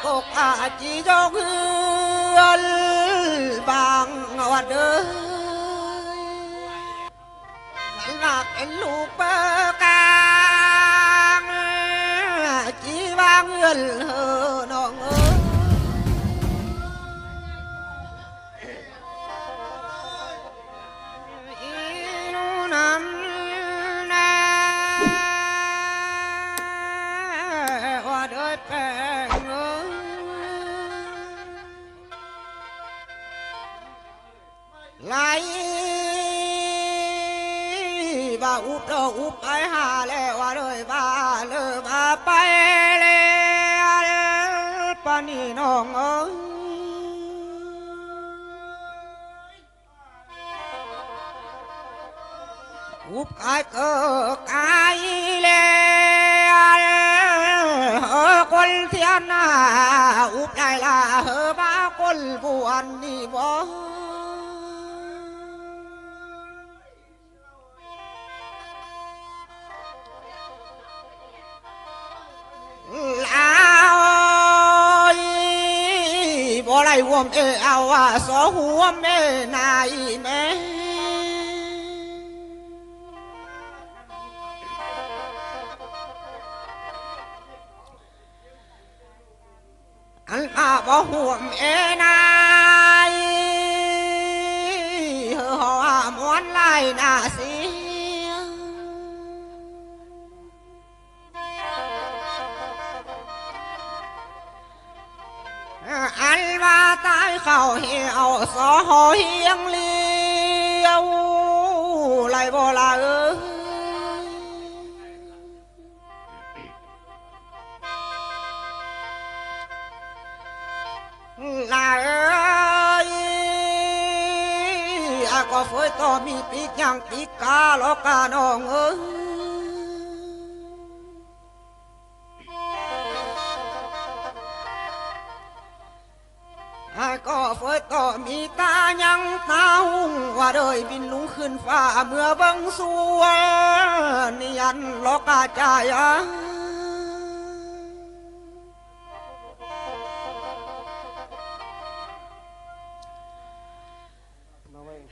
cột chỉ cho gương bằng ngọt đời là cái lục càng chỉ ba nguyên hờ nó ngơ lại và úp đầu úp ai hà lệ hoa đời và lơ và bay lệ pani nong ơi úp ai cơ cái lệ hơ quân thiên à úp này là hơ ba quân vụ ăn đi bó bỏ lại huom ê ao à xó huom ê này mẹ anh à bỏ huom ê này họ muốn lại nà xí anh va tai khẩu hiệu gió hồ hiên liêu lại bỏ là ơi là ơi à có phơi to mi tí nhang tí cá lo cá nong ơi có phơi cóมีตายังตาหุ่งว่าเดยบินลุงขึ้นฟ้าเมื่อบังสัวนี่ยันโลกาจาย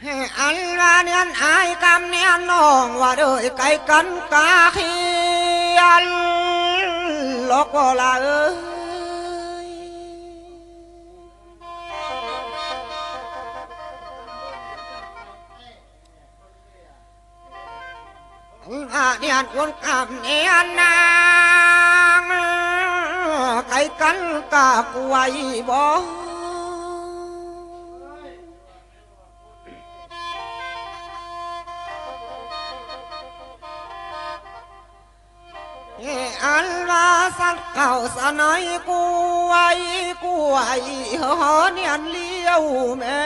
ให้อันว่าเนียนอายกำเนียนน้องว่าเดยไก่กันกาเขียนโลกลาเนียนวนกำเนียนนางไก่กันกากไว้บ่อันว่าสักเก่าสนายกูไว้เฮาเนียนเลี้ยวแม่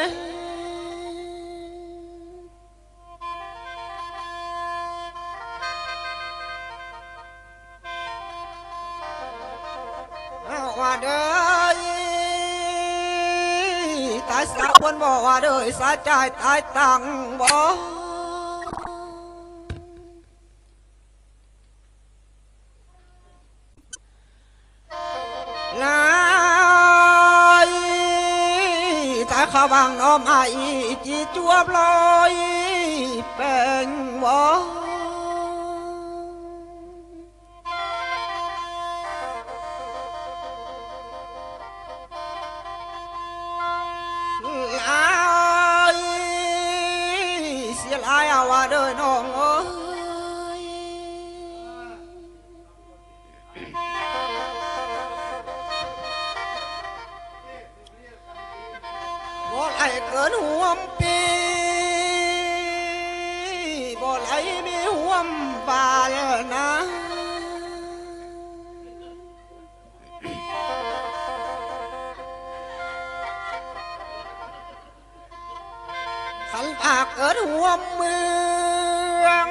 ว่าเด้อตายสาคนบอกว่าเด้อสาใจตายตังบ่ลายตายข้าบังน้อมไอจีจวบลอยเป็นบ่ว่าเดินน้องเอ้ยบ่ไหลเกินห่วมปีบ่ไหลมีห่วมบาลนะขันปากเกิดหัวเมือง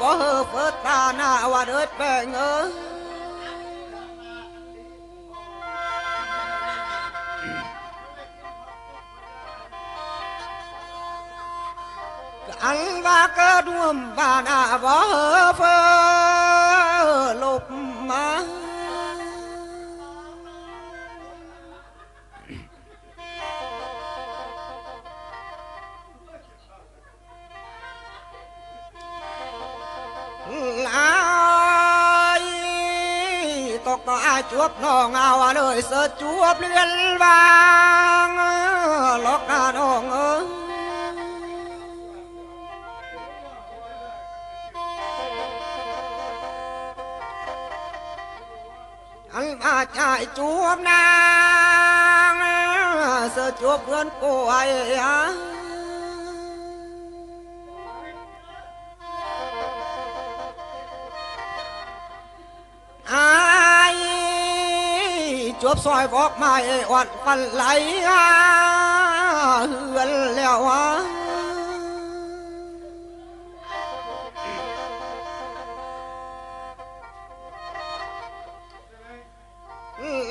บ่เฮอเปิดตาหน้าว่าเดิดแป้งเอ้ยอันว่าเกิดหัวบ้าหน้าบ่เฮอเฟอลบมา จวบน้องเอาเลยเสือจวบเลือนวางลอกหน้าน้องอันมาจ่ายจวบนางเสือจวบเพื่อนกล้วยจวบซอยบอกไม่อ่อนฟันไหลเหือนแล้ว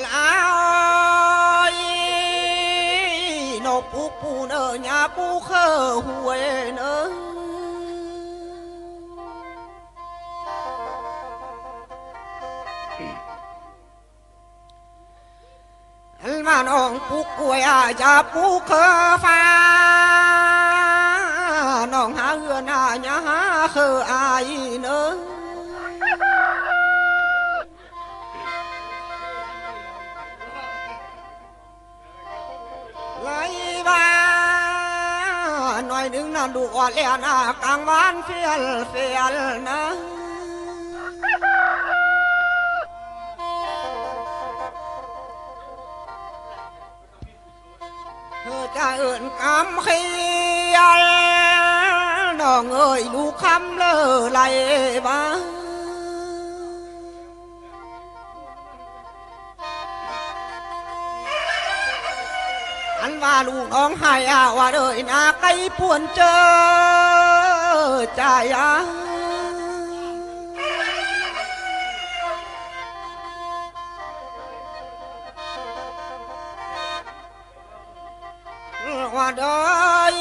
แล้วนกปูเนอหญ้าปูเคอหวยเนอมาน้องปูกล้วยจะปูเคอฟ้าน้องหาเหือนหญ้าเคออายเนอไหลบ้าหน่อยหนึ่งน่ะดูอ่อนเลี้ยนกลางวันเฟียลเฟียลนะจะเอิ่นคำเขียลน้องเอ้ยดูคำเลอไหลบ้าอันว่าลูกน้องให้ว่าเด้ยนาไก่ป่วนเจอใจว่าเด้ย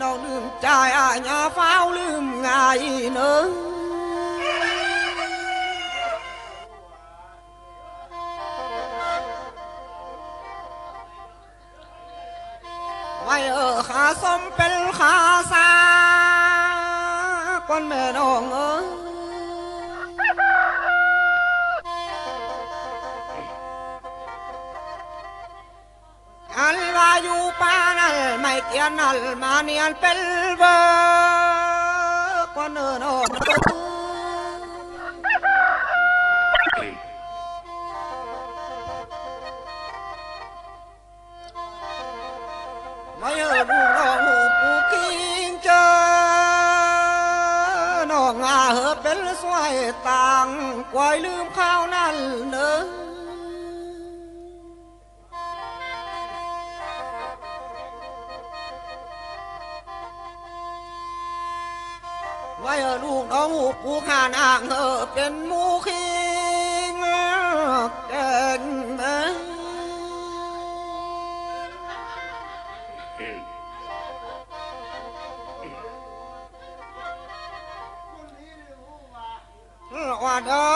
น้องลืมใจอย่าเฝ้าลืมง่ายเนอะไว้ขาสมเป็นขาสาก้อนแม่น้องอันว่าอยู่ป่านั่นไม่เกี่ยนนั่นมาเนียนเป็นเบอร์ก้อนเนอน้องไม่ลูกน้องหูปูกิ้งเจอน้องเป็นสวยต่างกวยลืมข้าวนั่นเนอะไว้ลูกน้องหูปูขานางเป็นหมูคิงแกงว่าได้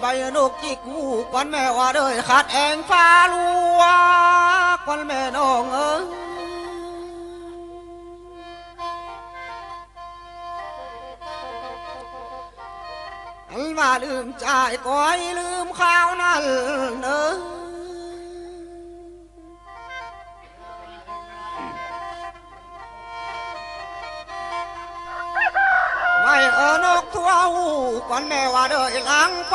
ใบนกจิกหูกวนแม่ว่าเด้ยขาดแองฟ้าลัวกวนแม่น้องอันว่าลืมใจก้อยลืมข้าวนั่นเนอะไม่นกทั่วหูก่อนแม่ว่าเด้ยล้างไฟ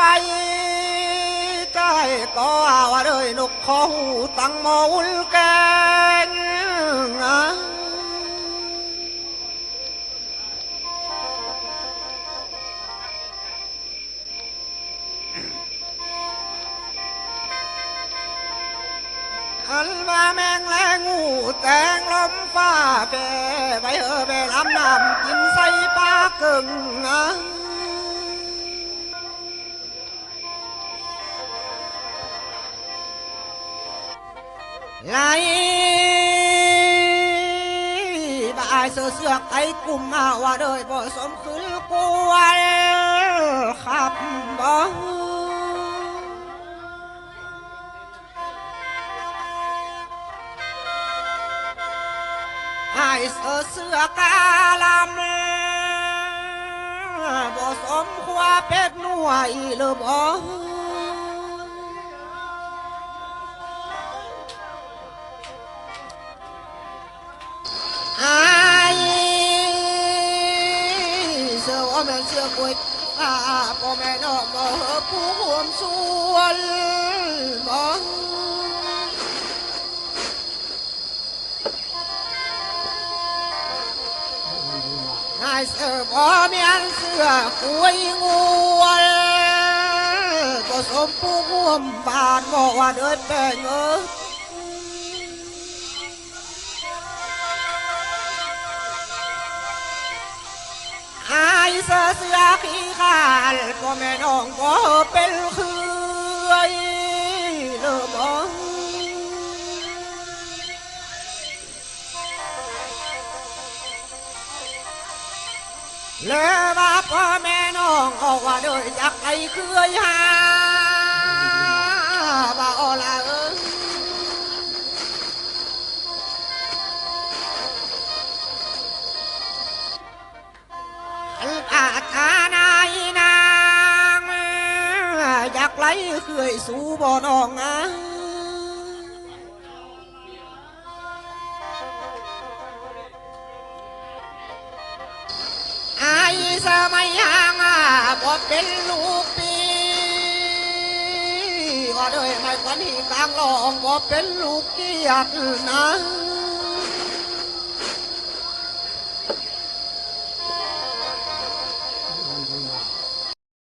ใจก็ว่าเด้ยนกขอหูตั้งโมอุลแกงอันว่าแมงแลงูแตงลมฟ้าเปไปไปลำน้ำกินใส่ปลากึ่งไหลบ่ายเสือกไอ้กลุ่มมาว่าเด้ยบ่สมคืนกวนขับบ่ไอ้เสือกาลำ บ่สมความเป็ดหน่วยเลยบ่ไอ้เสือว่าแม่เสือกุยพ่อแม่น้องบ่ผู้ห่วมส่วนบ่นายเสือบ่แม่เสือกุยงูก็สมผู้ห่วมบ้านบ่ว่าเดินแป้งไอ้เสือขี้ขาดพ่อแม่น้องบ่เป็นเคยเลิกบ่แล้วว่าพ่อแม่น้องออกว่าเดินอยากไอ้เคยหาบ่เอาละอาตานายนางอยากไหลเคยสู่บ่อน้องไอ้สมัยห่างบ่เป็นลูกปีว่าเลยไม่ควันที่กลางหลองบ่เป็นลูกเกียรตินะ